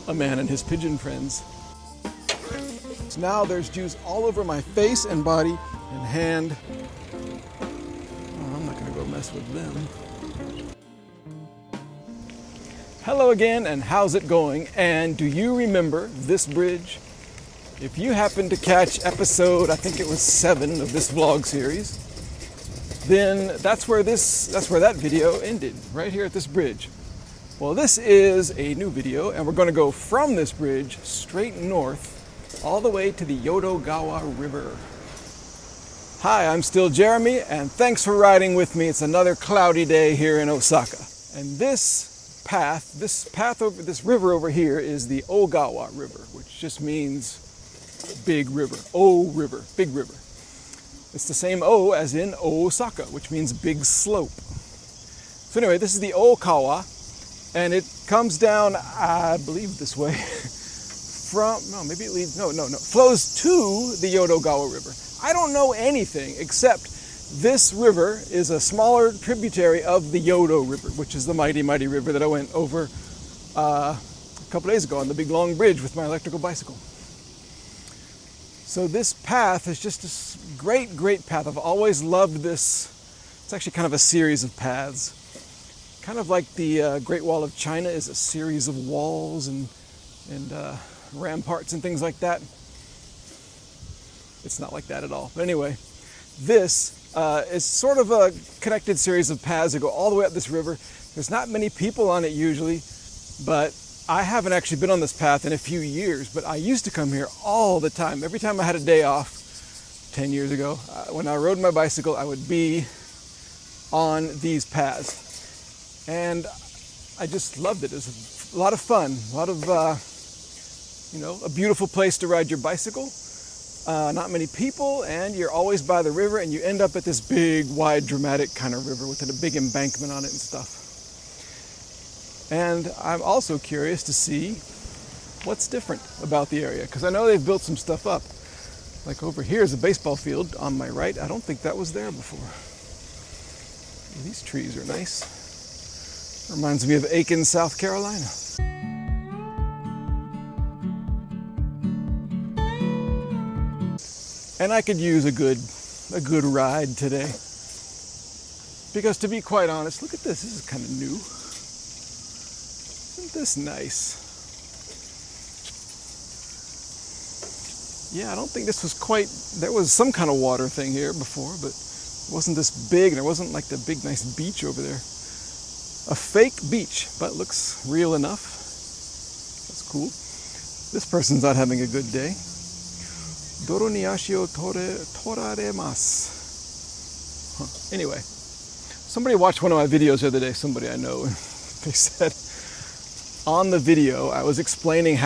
A man and his pigeon friends. So now there's juice all over my face and body and hand. Oh, I'm not gonna go mess with them. Hello again, and how's it going? And do you remember this bridge? If you happen to catch episode, I think it was 7 of this vlog series, then that's where that video ended, right here at this bridge. Well, this is a new video, and we're going to go from this bridge straight north all the way to the Yodogawa River. Hi, I'm still Jeremy, and thanks for riding with me. It's another cloudy day here in Osaka. And this path over this river over here is the Ogawa River, which just means big river. O river, big river. It's the same O as in Osaka, which means big slope. So anyway, this is the Okawa, and it comes down, I believe, this way flows to the Yodogawa River. I don't know anything except this river is a smaller tributary of the Yodo River, which is the mighty, mighty river that I went over a couple days ago on the big long bridge with my electrical bicycle. So this path is just a great, great path. I've always loved this. It's actually kind of a series of paths. Kind of like the Great Wall of China is a series of walls and ramparts and things like that. It's not like that at all. But anyway, this is sort of a connected series of paths that go all the way up this river. There's not many people on it usually, but I haven't actually been on this path in a few years, but I used to come here all the time. Every time I had a day off 10 years ago, when I rode my bicycle, I would be on these paths. And I just loved it. It was a lot of fun, a lot of, a beautiful place to ride your bicycle. Not many people, and you're always by the river, and you end up at this big, wide, dramatic kind of river with a big embankment on it and stuff. And I'm also curious to see what's different about the area, because I know they've built some stuff up. Like over here is a baseball field on my right. I don't think that was there before. These trees are nice. Reminds me of Aiken, South Carolina. And I could use a good ride today. Because to be quite honest, look at this. This is kind of new. Isn't this nice? Yeah, I don't think this was quite, there was some kind of water thing here before, but it wasn't this big, and there wasn't like the big nice beach over there. A fake beach, but looks real enough. That's cool. This person's not having a good day. Doro ni ashi o toraremasu. Anyway, somebody watched one of my videos the other day, somebody I know, and they said, on the video, I was explaining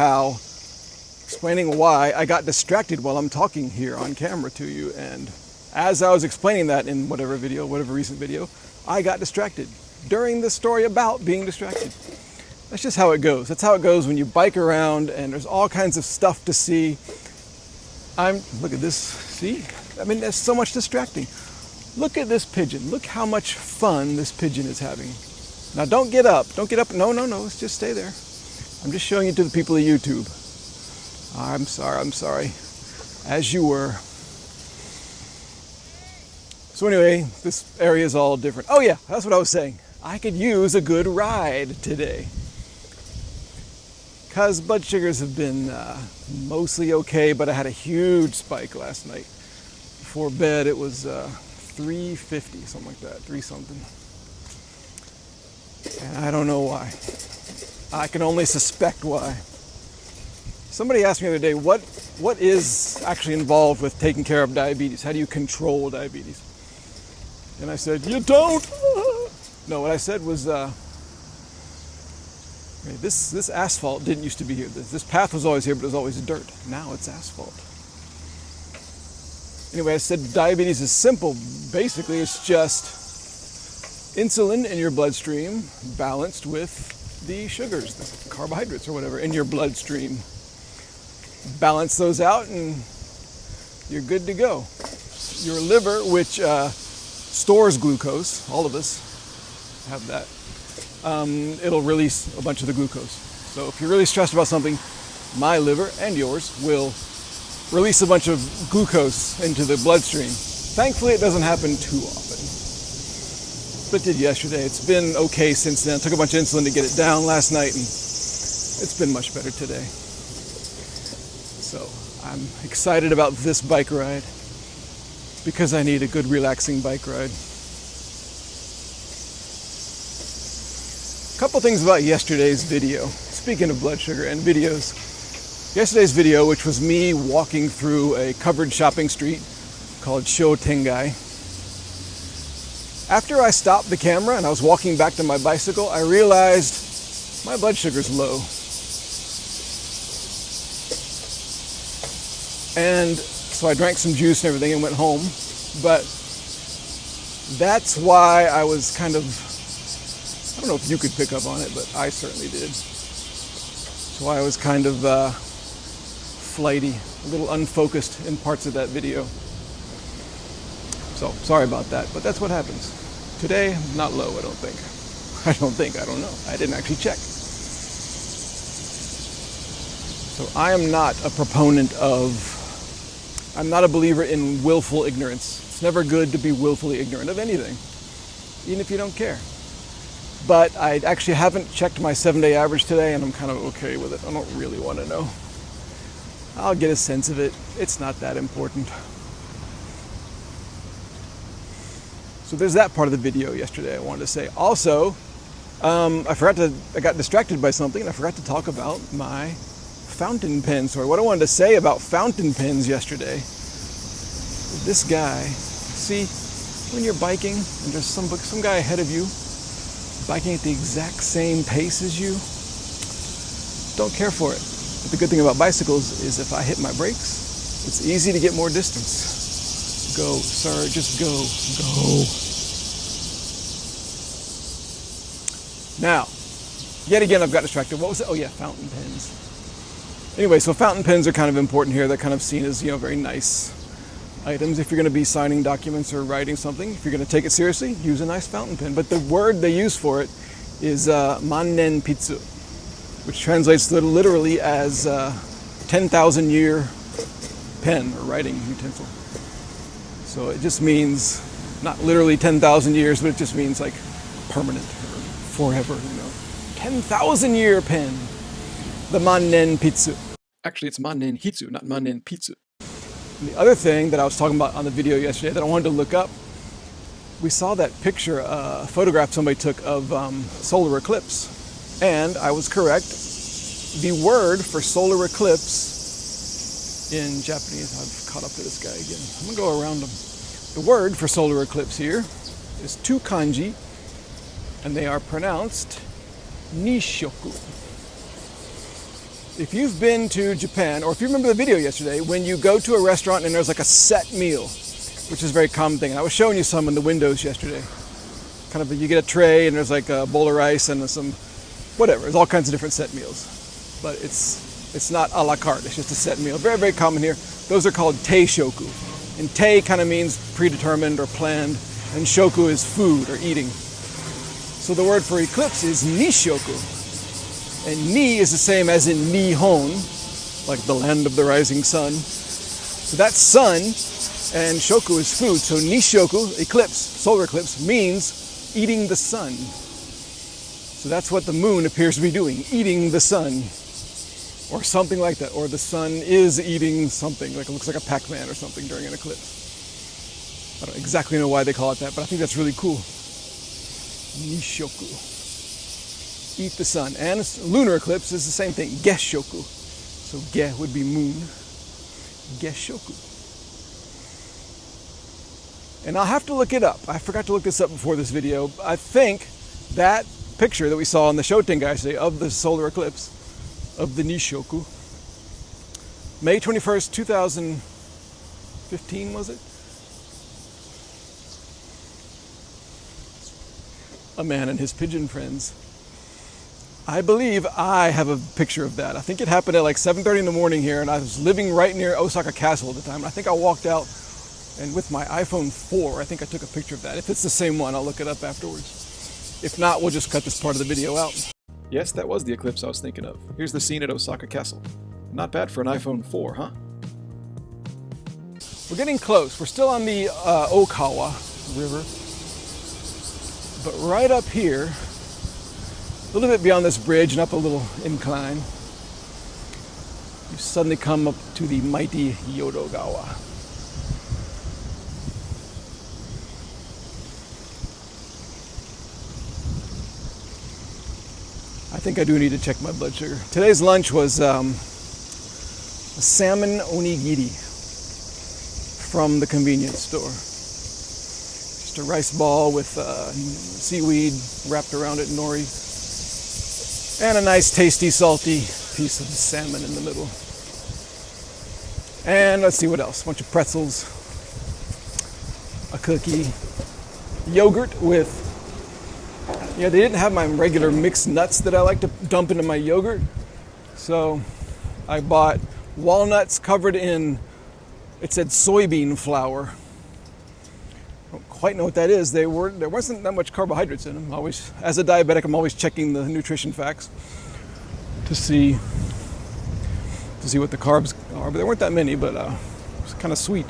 why I got distracted while I'm talking here on camera to you. And as I was explaining that in whatever recent video, I got distracted during the story about being distracted. That's just how it goes. That's how it goes when you bike around and there's all kinds of stuff to see. Look at this, see? I mean, there's so much distracting. Look at this pigeon. Look how much fun this pigeon is having. Now don't get up, no, let's just stay there. I'm just showing it to the people of YouTube. I'm sorry, as you were. So anyway, this area is all different. Oh yeah, that's what I was saying. I could use a good ride today. Because blood sugars have been mostly okay, but I had a huge spike last night. Before bed it was 350, something like that, 3 something. And I don't know why. I can only suspect why. Somebody asked me the other day, what is actually involved with taking care of diabetes? How do you control diabetes? And I said, you don't! No, what I said was, this asphalt didn't used to be here. This path was always here, but it was always dirt. Now it's asphalt. Anyway, I said diabetes is simple. Basically, it's just insulin in your bloodstream balanced with the sugars, the carbohydrates or whatever in your bloodstream. Balance those out and you're good to go. Your liver, which stores glucose, all of us have that, it'll release a bunch of the glucose. So if you're really stressed about something, my liver and yours will release a bunch of glucose into the bloodstream. Thankfully, it doesn't happen too often. But it did yesterday. It's been okay since then. I took a bunch of insulin to get it down last night, and it's been much better today. So I'm excited about this bike ride because I need a good relaxing bike ride. A couple things about yesterday's video. Speaking of blood sugar and videos, yesterday's video, which was me walking through a covered shopping street called Shotengai. After I stopped the camera and I was walking back to my bicycle, I realized my blood sugar's low. And so I drank some juice and everything and went home. But that's why I was kind of, I don't know if you could pick up on it, but I certainly did. That's why I was kind of flighty, a little unfocused in parts of that video. So sorry about that, but that's what happens. Today, not low, I don't think. I don't know. I didn't actually check. So I am not a proponent of, I'm not a believer in willful ignorance. It's never good to be willfully ignorant of anything, even if you don't care. But I actually haven't checked my 7-day average today, and I'm kind of okay with it. I don't really want to know. I'll get a sense of it. It's not that important. So there's that part of the video yesterday I wanted to say. Also, I got distracted by something, and I forgot to talk about my fountain pen story. What I wanted to say about fountain pens yesterday, this guy, see, when you're biking and there's some guy ahead of you biking at the exact same pace as you, don't care for it. But the good thing about bicycles is if I hit my brakes, it's easy to get more distance. Go, sir, just go. Now, yet again I've got distracted. What was it? Oh yeah, fountain pens. Anyway, so fountain pens are kind of important here. They're kind of seen as, very nice items. If you're going to be signing documents or writing something, if you're going to take it seriously, use a nice fountain pen. But the word they use for it is mannen pitsu, which translates literally as 10,000 year pen or writing utensil. So it just means not literally 10,000 years, but it just means like permanent or forever, 10,000 year pen. The mannen pitsu. Actually, it's mannen hitsu, not mannen pitsu. And the other thing that I was talking about on the video yesterday that I wanted to look up, we saw that picture, photograph somebody took of solar eclipse. And I was correct. The word for solar eclipse in Japanese, I've caught up to this guy again. I'm going to go around him. The word for solar eclipse here is two kanji, and they are pronounced nishoku. If you've been to Japan, or if you remember the video yesterday, when you go to a restaurant and there's like a set meal, which is a very common thing, and I was showing you some in the windows yesterday. Kind of, you get a tray and there's like a bowl of rice and some, whatever, there's all kinds of different set meals. But it's not a la carte, it's just a set meal. Very, very common here. Those are called teishoku. And tei kind of means predetermined or planned, and shoku is food or eating. So the word for eclipse is nishoku. And ni is the same as in Nihon, like the land of the rising sun. So that's sun, and shoku is food. So nishoku, eclipse, solar eclipse, means eating the sun. So that's what the moon appears to be doing, eating the sun. Or something like that. Or the sun is eating something, like it looks like a Pac-Man or something during an eclipse. I don't exactly know why they call it that, but I think that's really cool. Nishoku. Eat the sun. And lunar eclipse is the same thing, Geshoku. So ge would be moon. Geshoku. And I'll have to look it up. I forgot to look this up before this video. I think that picture that we saw on the Shotengai today of the solar eclipse, of the Nishoku, May 21st, 2015, was it? A man and his pigeon friends. I believe I have a picture of that. I think it happened at like 7:30 in the morning here, and I was living right near Osaka Castle at the time. I think I walked out, and with my iPhone 4, I think I took a picture of that. If it's the same one, I'll look it up afterwards. If not, we'll just cut this part of the video out. Yes, that was the eclipse I was thinking of. Here's the scene at Osaka Castle. Not bad for an iPhone 4, huh? We're getting close. We're still on the Okawa River. But right up here, a little bit beyond this bridge and up a little incline, you suddenly come up to the mighty Yodogawa. I think I do need to check my blood sugar. Today's lunch was a salmon onigiri from the convenience store. Just a rice ball with seaweed wrapped around it, nori, and a nice tasty salty piece of salmon in the middle. And let's see what else. A bunch of pretzels, a cookie, yogurt with, yeah, they didn't have my regular mixed nuts that I like to dump into my yogurt. So I bought walnuts covered in, it said soybean flour. I don't quite know what that is. There wasn't that much carbohydrates in them. Always, as a diabetic, I'm always checking the nutrition facts to see what the carbs are. But there weren't that many, but it was kind of sweet.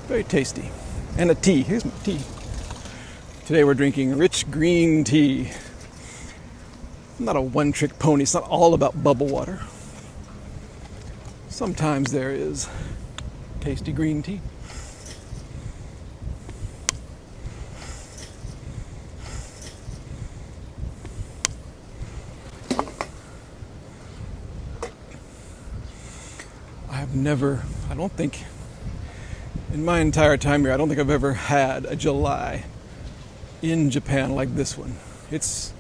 Very tasty. And a tea. Here's my tea. Today we're drinking rich green tea. I'm not a one-trick pony. It's not all about bubble water. Sometimes there is tasty green tea. I don't think, in my entire time here, I don't think I've ever had a July in Japan like this one. It's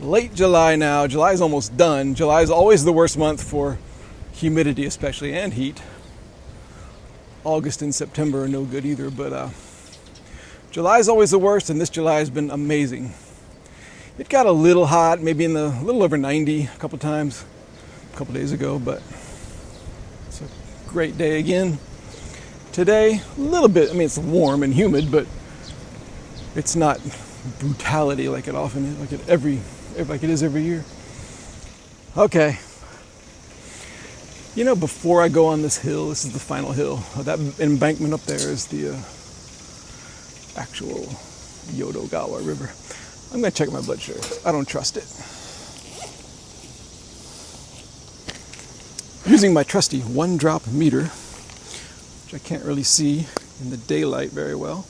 late July now. July is almost done. July is always the worst month for humidity, especially, and heat. August and September are no good either, but July is always the worst, and this July has been amazing. It got a little hot, maybe in the little over 90 a couple times, a couple days ago, but it's a great day again. Today, a little bit, I mean, it's warm and humid, but it's not brutality like it often is, like it is every year. Okay. You know, before I go on this hill, this is the final hill. That embankment up there is the actual Yodogawa River. I'm going to check my blood sugar. I don't trust it. Using my trusty 1-drop meter, which I can't really see in the daylight very well,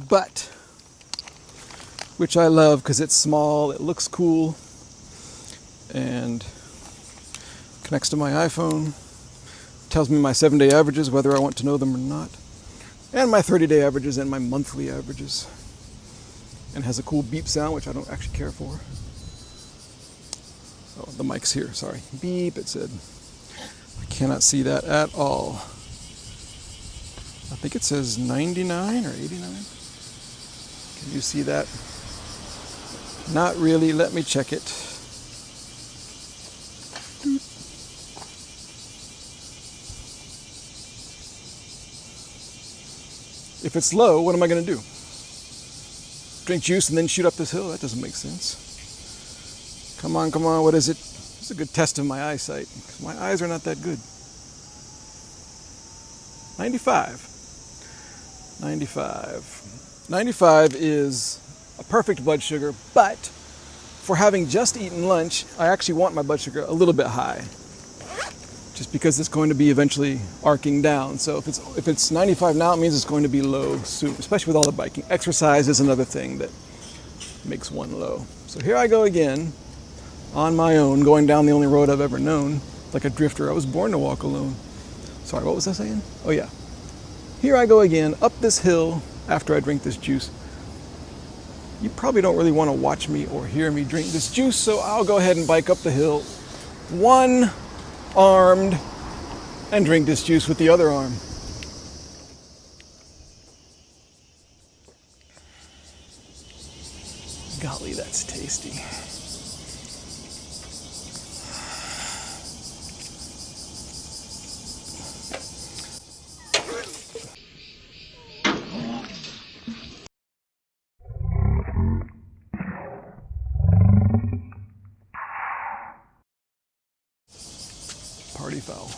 but which I love because it's small, it looks cool, and connects to my iPhone, tells me my 7-day averages, whether I want to know them or not, and my 30-day averages and my monthly averages, and has a cool beep sound, which I don't actually care for. Oh, the mic's here, sorry. Beep, it said. I cannot see that at all. I think it says 99 or 89. Can you see that? Not really. Let me check it. If it's low, what am I going to do? Drink juice and then shoot up this hill? That doesn't make sense. Come on, what is it? It's a good test of my eyesight, because my eyes are not that good. 95. 95 is a perfect blood sugar, but for having just eaten lunch, I actually want my blood sugar a little bit high, just because it's going to be eventually arcing down. So if it's 95 now, it means it's going to be low soon, especially with all the biking. Exercise is another thing that makes one low. So here I go again, on my own, going down the only road I've ever known, like a drifter. I was born to walk alone. Sorry, what was I saying? Oh yeah. Here I go again, up this hill after I drink this juice. You probably don't really want to watch me or hear me drink this juice, so I'll go ahead and bike up the hill, one-armed, and drink this juice with the other arm. Golly, that's tasty. pretty foul.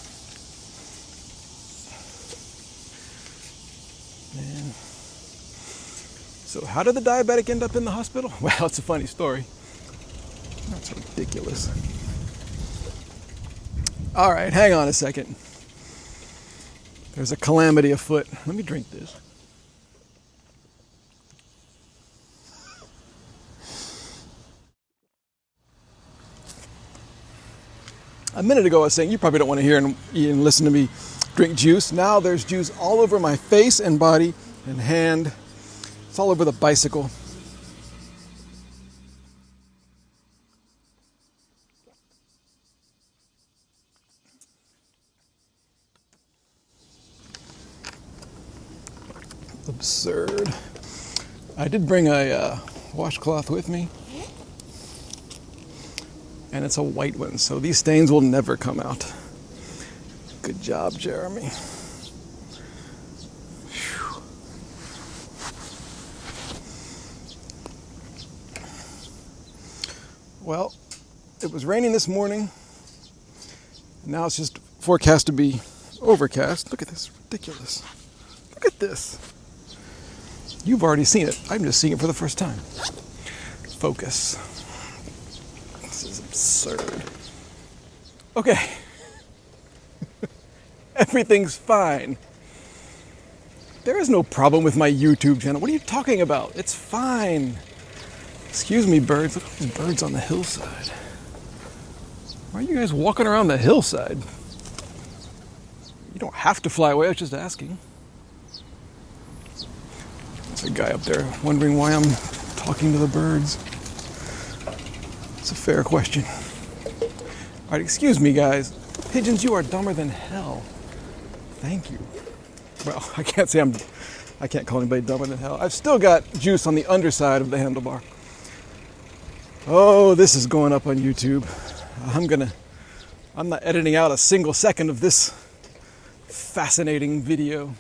Man. So how did the diabetic end up in the hospital? Well, it's a funny story. That's ridiculous. All right, hang on a second. There's a calamity afoot. Let me drink this. A minute ago I was saying you probably don't want to hear and listen to me drink juice. Now there's juice all over my face and body and hand. It's all over the bicycle. Absurd. I did bring a washcloth with me. And it's a white one, so these stains will never come out. Good job, Jeremy. Whew. Well, it was raining this morning. Now it's just forecast to be overcast. Look at this, ridiculous. Look at this. You've already seen it. I'm just seeing it for the first time. Focus. This is absurd. Okay. Everything's fine. There is no problem with my YouTube channel. What are you talking about? It's fine. Excuse me, birds. Look at these birds on the hillside. Why are you guys walking around the hillside? You don't have to fly away. I was just asking. There's a guy up there wondering why I'm talking to the birds. It's a fair question. All right, excuse me, guys. Pigeons, you are dumber than hell. Thank you. Well, I can't call anybody dumber than hell. I've still got juice on the underside of the handlebar. Oh, this is going up on YouTube. I'm not editing out a single second of this fascinating video.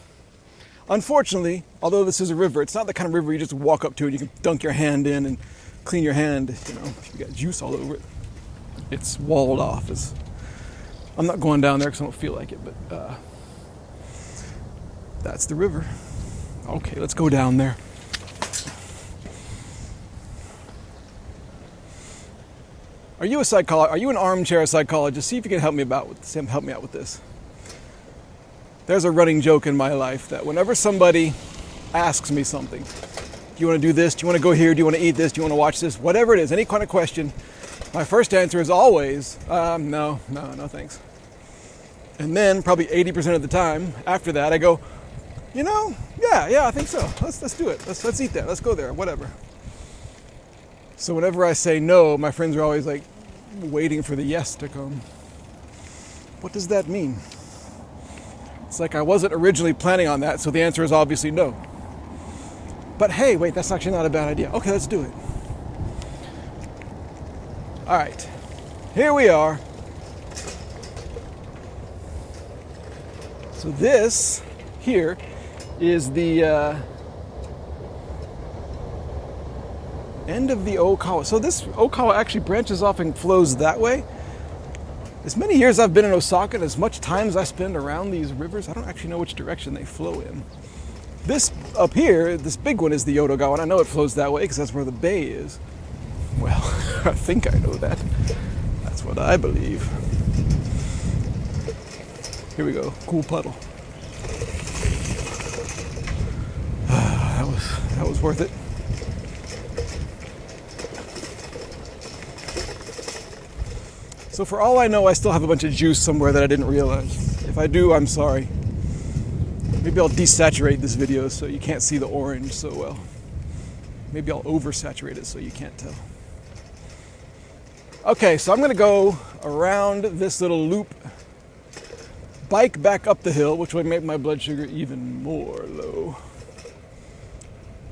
Unfortunately, although this is a river, it's not the kind of river you just walk up to and you can dunk your hand in and clean your hand, if you got juice all over it. It's walled off. I'm not going down there because I don't feel like it, but that's the river. Okay, let's go down there. Are you a psychologist? Are you an armchair psychologist? See if you can help me out with this. There's a running joke in my life that whenever somebody asks me something, do you want to do this? Do you want to go here? Do you want to eat this? Do you want to watch this? Whatever it is, any kind of question, my first answer is always, no, thanks. And then probably 80% of the time after that, I go, yeah, I think so. Let's do it. Let's eat that. Let's go there. Whatever. So whenever I say no, my friends are always like waiting for the yes to come. What does that mean? It's like I wasn't originally planning on that, so the answer is obviously no. But hey, wait, that's actually not a bad idea. Okay, let's do it. All right, here we are. So this here is the end of the Okawa. So this Okawa actually branches off and flows that way. As many years I've been in Osaka and as much time as I spend around these rivers, I don't actually know which direction they flow in. This up here, this big one is the Yodogawa, and I know it flows that way because that's where the bay is. Well, I think I know that. That's what I believe. Here we go, cool puddle. That was worth it. So for all I know, I still have a bunch of juice somewhere that I didn't realize. If I do, I'm sorry. Maybe I'll desaturate this video so you can't see the orange so well. Maybe I'll oversaturate it so you can't tell. Okay, so I'm gonna go around this little loop, bike back up the hill, which would make my blood sugar even more low.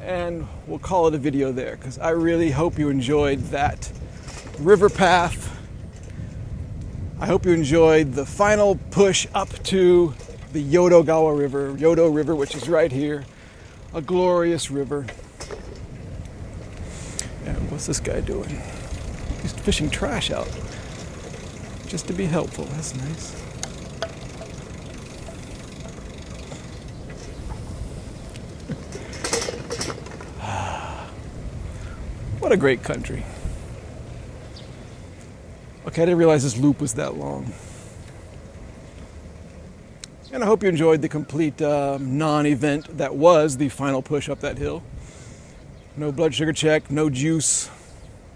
And we'll call it a video there, because I really hope you enjoyed that river path. I hope you enjoyed the final push up to the Yodogawa River, Yodo River, which is right here. A glorious river. And what's this guy doing? He's fishing trash out. Just to be helpful, that's nice. What a great country. Okay, I didn't realize this loop was that long. And I hope you enjoyed the complete non-event that was the final push up that hill. No blood sugar check, no juice.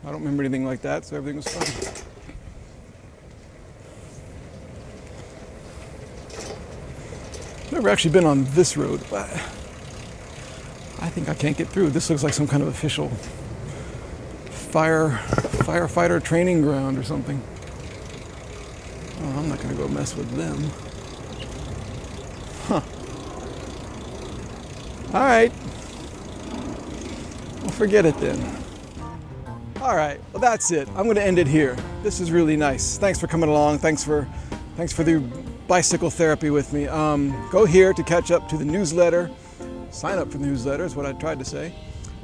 I don't remember anything like that, so everything was fine. Never actually been on this road, but I think I can't get through. This looks like some kind of official firefighter training ground or something. Oh, I'm not gonna go mess with them. Huh. All right. Well, forget it then. All right, well that's it. I'm gonna end it here. This is really nice. Thanks for coming along. Thanks for the bicycle therapy with me. Go here to catch up to the newsletter. Sign up for the newsletter is what I tried to say.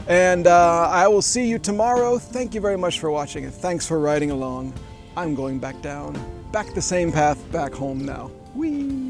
And I will see you tomorrow. Thank you very much for watching and thanks for riding along. I'm going back down, back the same path, back home now. Whee!